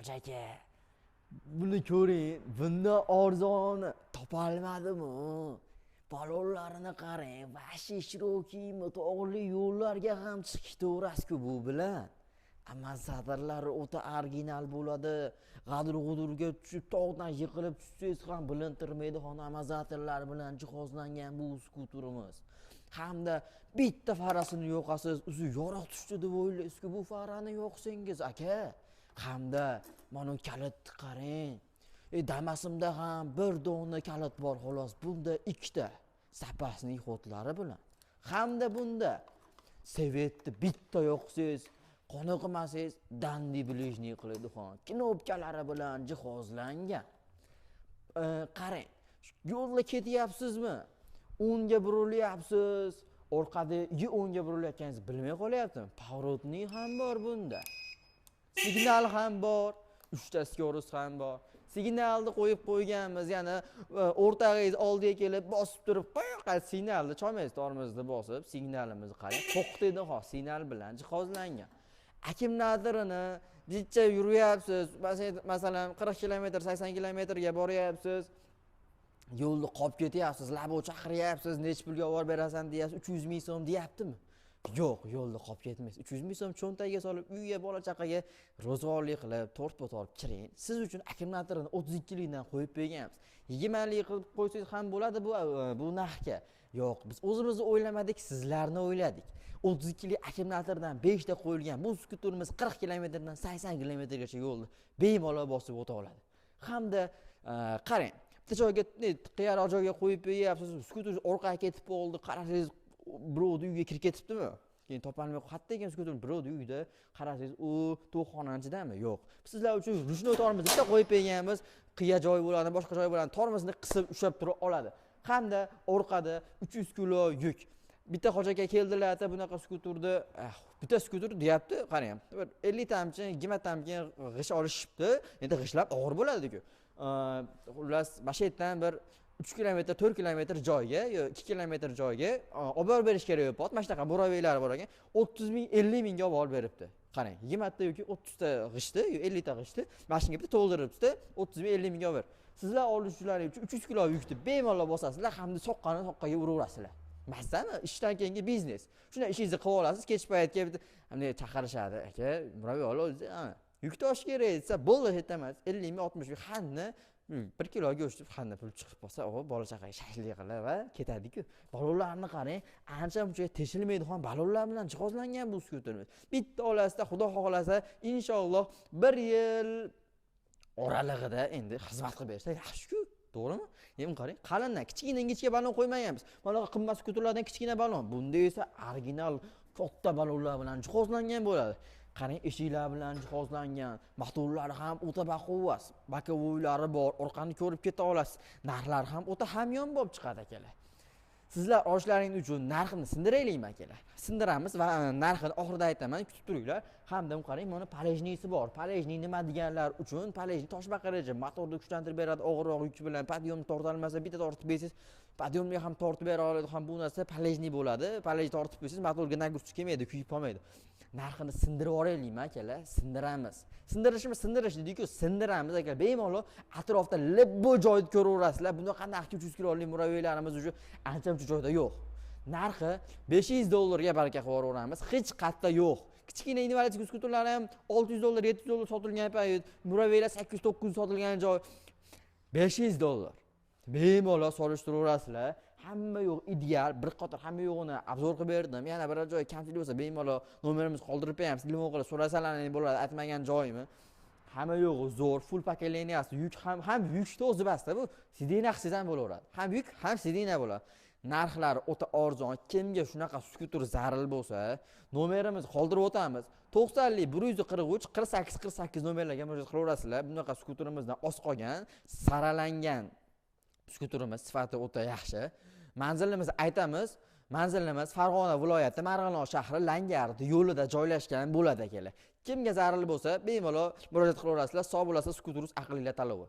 hoji aka, buni ko'ring, bundan arzoni topolmadimi? Balonlarini qarang, vashi shirokimi, tog'li yo'llarga ham chiqishdi bu bilan. Amazzatorlari o'ta original bo'ladi. G'adir-g'udurga tushib, tog'dan yiqilib tushsangiz ham bilintirmaydi. Amazzatorlar bilan jihozlangan bu skuterimiz. Hamda bitta farasini yo'qasiz, o'zi yoriq tushdi deb o'ylaysiz-ku, bu farani yo'qsangiz aka. Hamda mana kalitni qarang. Damasimda ham bir dona kalit bor xolos. Bunda ikkita zapasning xotlari bilan. Hamda bunda Sevetni bitta yo'qsiz, qoniqmasangiz dandi blижний qiladi xon. Knopkalari bilan jihozlangan. Qarang, yo'lda ketyapsizmi? O'ngga burilyapsiz, orqadagi o'ngga burilayotganingizni bilmay qolyaptimi? Поворотный ham bor bunda. Signal ham bor, 3 ta skorost ham bor. Signalni qo'yib qo'yganmiz, ya'ni o'rtag'ingiz oldiga kelib bosib turib, qo'yqat signalni cholmaysiz, tormozni bosib, signalimizni qarang, to'xtaydi ho, signal bilan jihozlangan. Akkumulyatorini bitta yuryapsiz, masalan 40 km, 80 km ga boryapsiz. Yo'lni qolib ketyapsiz, labo chaqiryapsiz, nech pulga olib berasan deyapsiz, 300 ming so'm deyaptimi? Yo'q, yo'lda qolib ketmaysiz. 300 ming so'm cho'ntagiga solib, uyga bola chaqaga ro'zg'orlik qilib, to'rt-to'rt kiring. Siz uchun akkumulyatorni 32 likdan qo'yib berganmiz. 20 lik qilib qo'ysangiz ham bo'ladi bu narxga. Yo'q, biz o'zimizni o'ylamadik, sizlarni o'yladik. 32 lik akkumulyatordan 5 ta qo'yilgan bu skuterimiz 40 kilometrdan 80 kilometrgacha yo'lni bemalol bosib o'ta oladi. Hamda qarang, bitta joyga, qiyaroq joyga qo'yib beryapsiz, skuter orqaga ketib qoldi, qarasangiz birovni uyiga kirib ketibdimi? Keyin topolmay qatda ekan skuter birovni uyida, qarasangiz u to'xxonachidami? Yo'q. Sizlar uchun ruchnoy tormozni bitta qo'yib berganmiz, qiya joy bo'ladi, boshqa joy bo'ladi, tormozni qisib ushlab tura oladi. Hamda orqada 300 kilo yuk. Bitta hoji aka keldilar-da, bunaqa skuterni, bitta skuter deyapti, qarang, 50 tamchi, 20 tamchi g'ish olishibdi. Endi g'ishlab og'ir bo'ladi-ku. Xullas, mashetdan bir 3 kilometr, 4 kilometr joyga, yo 2 kilometr joyga olib berish kerak bo'lib, mana shunaqa buraveylari bor ekan, 30 ming, 50 mingga olib beribdi. Qarang, 20 ta yoki 30 ta g'ishti, yo 50 ta g'ishti, mashinaga bitta to'ldiribdi, 30 ming, 50 mingga olib ber. Sizlar olishlaring uchun 300 kilo yukni bemalol bosasizlar, hamda soqqani uraverasizlar. Masalani ishdan keyingi biznes. Shunday ishingizni qilib olasiz, kech paytga bunday chaqirishadi, aka, murabiy olasiz, yukni olish kerak desa, bo'ldi, hech emas, 50 ming, 60 ming, hanni 1 kilo go'sht hanni pul chiqib qolsa, bola chaqaga shashlik qilib va ketadi-ku. Balonlarni qarang, ancha-muncha teshilmaydigan balonlar bilan jihozlangan bu skuterimiz. Bitta olasizda, xudo xohlasa, inshaalloh 1 yil oralig'ida endi xizmat qilib bersa yaxshi-ku. To'g'rimi? Endi qarang, qalindan kichkina balon qo'ymayapmiz. Mana qimmat skuterlardan kichkina balon. Bunda esa original katta balonlar bilan jihozlangan bo'ladi. Qarang, eshiklar bilan jihozlangan, motorlari ham o'ta baquvvat, bakovoylari bor, orqani ko'rib keta olasiz. Narxlar ham o'ta hamyon bo'lib chiqadi akalar. Sizlar olishlaring uchun narxini sindiraylikmi akalar? Sindiramiz va narxini oxirida aytaman, kutib turinglar. Hamda qarang, mana palejnisi bor. Palejni nima deganlar uchun? Palejni toshbaqarachi motorni kuchlantirib beradi, og'irroq yuk bilan podyomni tortolmasa, bitta tortib bersiz, podyomni ham tortib bera oladi, ham bu narsa palejni bo'ladi. Palejni tortib bersiz, motorga nagruzik kelmaydi, kuyib qolmaydi. Narxini sindirib oraylikmi akalar? Sindiramiz. Sindirish deydi-ku, sindiramiz akalar. Bemalol atrofda libbo joyni ko'raverasizlar. Bunaqa narxga 300 kilolik muraviylarimiz uchun ancha-muncha joyda yo'q. Narxi $500 baraka qilib yuboramiz. Hech qayerda yo'q. Kichkina invalid skuterlar ham $600, $700 sotilgan payt, muraviylar 800-900 sotilgan joy $500. Bemalol solishtiraverasizlar. Hamma yo'q ideal, bir qator hamma yo'g'ini obzor qilib berdim. Yana biror joy kamchilik bo'lsa bemalol nomerimizni qoldirib qo'yamiz. Ilm o'qilib so'rasalarning bo'ladi, aytmagan joyimi. Hamma yo'g'i zo'r, full pakeleniyasi, yuk ham yukni o'zi basta bu. Sidina qilsangiz ham bo'laveradi. Ham yuk, ham sidina bo'ladi. Narxlari o'ta arzon. Kimga shunaqa skuter zarur bo'lsa, nomerimizni qoldirib o'tamiz. 90lik 143 48 48 nomerlarga murojaat qilaverasizlar. Bunaqa skuterimizdan oz qolgan, saralangan skuterimiz sifati o'ta yaxshi. Manzilimizni aytamiz. Manzilimiz Farg'ona viloyati Marg'ilon shahri Langardi yo'lida joylashgan bo'ladi akalar. Kimga zarur bo'lsa, bemalol murojaat qilaverasizlar. Sog' bo'lasiz, skuterimiz aqlingizga tanlovi.